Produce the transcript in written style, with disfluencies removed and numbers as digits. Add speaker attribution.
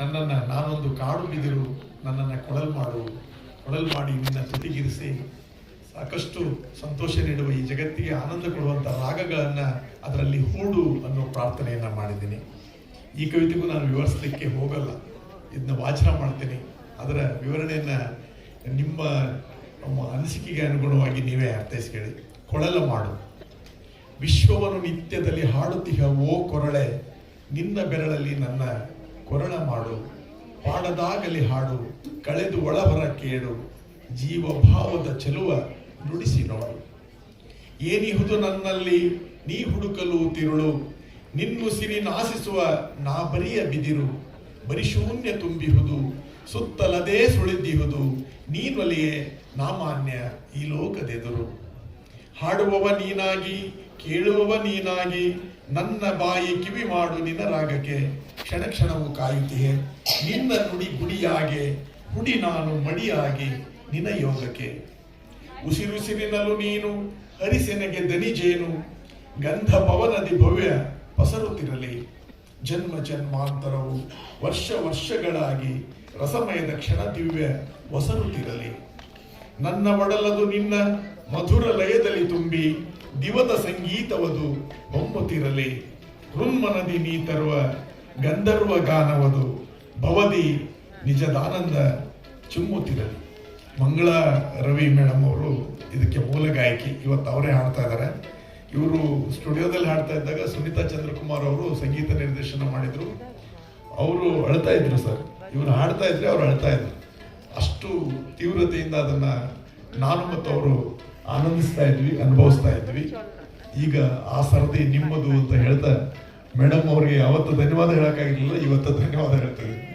Speaker 1: ನಾನೊಂದು ಕಾಡು ಬಿದಿರು, ನನ್ನನ್ನು ಕೊಳಲು ಮಾಡಿ ನಿನ್ನ ತುಟಿಗಿರಿಸಿ ಸಾಕಷ್ಟು ಸಂತೋಷ ನೀಡುವ ಈ ಜಗತ್ತಿಗೆ ಆನಂದ ಕೊಡುವಂಥ ರಾಗಗಳನ್ನು ಅದರಲ್ಲಿ ಹೂಡು ಅನ್ನೋ ಪ್ರಾರ್ಥನೆಯನ್ನು ಮಾಡಿದ್ದೀನಿ. ಈ ಕವಿತೆಗೂ ನಾನು ವಿವರಿಸಲಿಕ್ಕೆ ಹೋಗಲ್ಲ, ಇದನ್ನ ವಾಚನ ಮಾಡ್ತೀನಿ. ಅದರ ವಿವರಣೆಯನ್ನು ನಿಮ್ಮ ಅನಿಸಿಕೆಗೆ ಅನುಗುಣವಾಗಿ ನೀವೇ ಅರ್ಥೈಸ್ಕೊಳ್ಳಿ. ಕೊಳಲ ಮಾಡು. ವಿಶ್ವವನ್ನು ನಿತ್ಯದಲ್ಲಿ ಹಾಡುತ್ತಿಹ ಓ ಕೊರಳೆ, ನಿನ್ನ ಬೆರಳಲ್ಲಿ ನನ್ನ ಕೊರಳ ಮಾಡು. ಪಾಡದಾಗಲಿ ಹಾಡು, ಕಳೆದು ಒಳಹೊರ ಕೇಳು, ಜೀವಭಾವದ ಚೆಲುವ ನುಡಿಸಿ ನೋಡು. ಏನಿಹುದು ನನ್ನಲ್ಲಿ ನೀ ಹುಡುಕಲು ತಿರುಳು, ನಿನ್ನುಸಿರಿ ನಾಸಿಸುವ ನಾ ಬರಿಯ ಬಿದಿರು. ಬರಿಶೂನ್ಯ ತುಂಬಿಹುದು, ಸುತ್ತಲದೇ ಸುಳಿದಿಹುದು, ನೀನೊಲಿಯೇ ನಾಮಾನ್ಯ ಈ ಲೋಕದೆದುರು. ಹಾಡುವವ ನೀನಾಗಿ, ಕೇಳುವವ ನೀನಾಗಿ, ನನ್ನ ಬಾಯಿ ಕಿವಿ ಮಾಡು ನಿನ್ನ ರಾಗಕ್ಕೆ. ಕ್ಷಣ ಕ್ಷಣವು ಕಾಯುತ್ತಿಯೇ ನಿನ್ನ ನುಡಿ ಗುಡಿಯಾಗೆ, ಹುಡಿ ನಾನು ಮಡಿಯಾಗಿ ನಿನ್ನ ಯೋಗಕ್ಕೆ. ಉಸಿರುಸಿರಿನಲು ನೀನು ಹರಿಸೆನೆಗೆ ದನಿಜೇನು, ಗಂಧ ಪವನದಿ ಭವ್ಯ ಪಸರುತ್ತಿರಲಿ. ಜನ್ಮ ಜನ್ಮಾಂತರವು ವರ್ಷ ವರ್ಷಗಳಾಗಿ, ರಸಮಯದ ಕ್ಷಣ ದಿವ್ಯ ಒಸರುತ್ತಿರಲಿ. ನನ್ನ ಒಡಲದು ನಿನ್ನ ಮಧುರ ಲಯದಲ್ಲಿ ತುಂಬಿ, ದಿವದ ಸಂಗೀತವದು ಹೊಮ್ಮುತ್ತಿರಲಿ. ಹೃನ್ಮನದಿ ನೀ ತರುವ ಗಂಧರ್ವ ಗಾನವದು, ಭವದಿ ನಿಜದಾನಂದ ಚುಮ್ಮುತ್ತಿರಲಿ. ಮಂಗಳ ರವಿ ಮೇಡಮ್ ಅವರು ಇದಕ್ಕೆ ಮೂಲ ಗಾಯಕಿ. ಇವತ್ತು ಅವರೇ ಹಾಡ್ತಾ ಇದ್ದಾರೆ. ಇವರು ಸ್ಟುಡಿಯೋದಲ್ಲಿ ಹಾಡ್ತಾ ಇದ್ದಾಗ ಸುನೀತಾ ಚಂದ್ರಕುಮಾರ್ ಅವರು ಸಂಗೀತ ನಿರ್ದೇಶನ ಮಾಡಿದ್ರು. ಅವರು ಅಳ್ತಾ ಇದ್ರು ಸರ್. ಇವರು ಹಾಡ್ತಾ ಇದ್ರೆ ಅವ್ರು ಅಳ್ತಾ ಇದ್ರು. ಅಷ್ಟು ತೀವ್ರತೆಯಿಂದ ಅದನ್ನ ನಾನು ಮತ್ತು ಅವರು ಆನಂದಿಸ್ತಾ ಇದ್ವಿ, ಅನುಭವಿಸ್ತಾ ಇದ್ವಿ. ಈಗ ಆ ಸರದಿ ನಿಮ್ಮದು ಅಂತ ಹೇಳ್ತಾ ಮೇಡಮ್ ಅವರಿಗೆ ಯಾವತ್ತು ಧನ್ಯವಾದ ಹೇಳಕ್ಕಾಗಿರ್ಲಿಲ್ಲ, ಇವತ್ತು ಧನ್ಯವಾದ ಹೇಳ್ತಾ ಇದ್ವಿ.